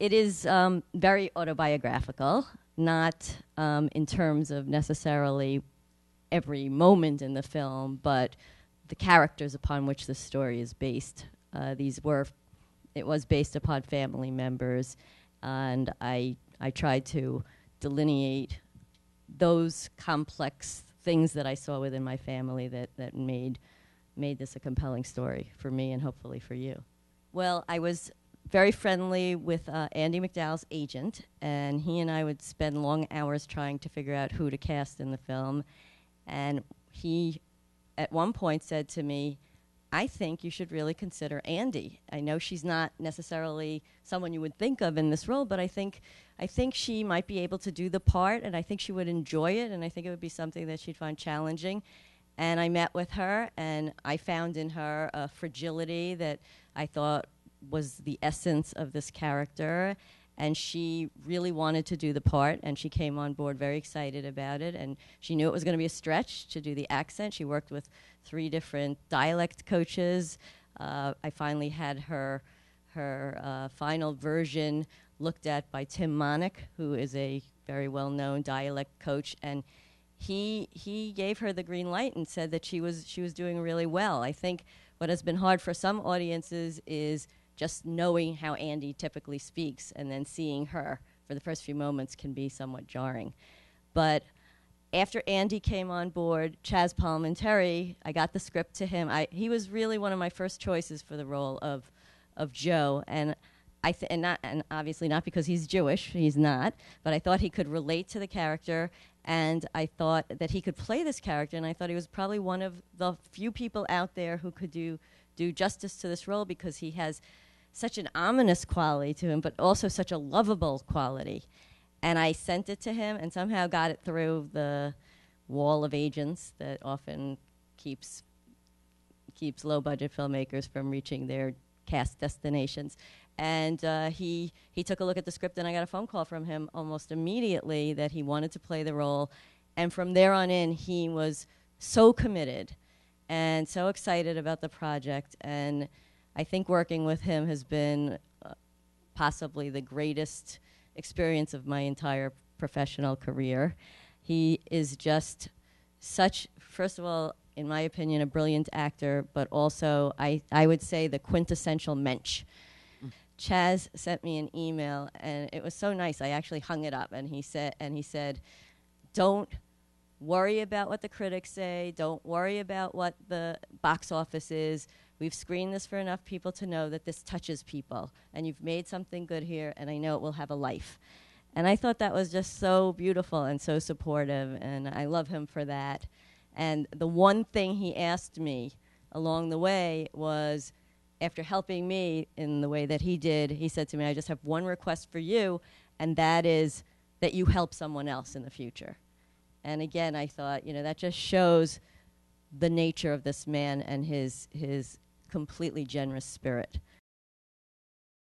It is very autobiographical, not in terms of necessarily every moment in the film, but the characters upon which the story is based. It was based upon family members, and I tried to delineate those complex things that I saw within my family that made this a compelling story for me and hopefully for you. Well, I was very friendly with Andy McDowell's agent, and he and I would spend long hours trying to figure out who to cast in the film. And he, at one point, said to me, I think you should really consider Andy. I know she's not necessarily someone you would think of in this role, but I think she might be able to do the part, and I think she would enjoy it, and I think it would be something that she'd find challenging. And I met with her, and I found in her a fragility that I thought was the essence of this character, and she really wanted to do the part, and she came on board very excited about it, and she knew it was going to be a stretch to do the accent. She worked with 3 different dialect coaches. I finally had her final version looked at by Tim Monick, who is a very well-known dialect coach, and he gave her the green light and said that she was doing really well. I think what has been hard for some audiences is just knowing how Andy typically speaks, and then seeing her for the first few moments can be somewhat jarring. But after Andy came on board, Chaz Palminteri, I got the script to him. He was really one of my first choices for the role of Joe, and and obviously not because he's Jewish, he's not, but I thought he could relate to the character, and I thought that he could play this character, and I thought he was probably one of the few people out there who could do justice to this role, because he has such an ominous quality to him, but also such a lovable quality. And I sent it to him and somehow got it through the wall of agents that often keeps low-budget filmmakers from reaching their cast destinations. And he took a look at the script, and I got a phone call from him almost immediately that he wanted to play the role. And from there on in, he was so committed and so excited about the project. And I think working with him has been possibly the greatest experience of my entire professional career. He is just such, first of all, in my opinion, a brilliant actor, but also I would say the quintessential mensch. Chaz sent me an email, and it was so nice. I actually hung it up, and he said, don't worry about what the critics say. Don't worry about what the box office is. We've screened this for enough people to know that this touches people, and you've made something good here, and I know it will have a life. And I thought that was just so beautiful and so supportive, and I love him for that. And the one thing he asked me along the way was, after helping me in the way that he did, he said to me, I just have one request for you, and that is that you help someone else in the future. And again, I thought, that just shows the nature of this man and his completely generous spirit.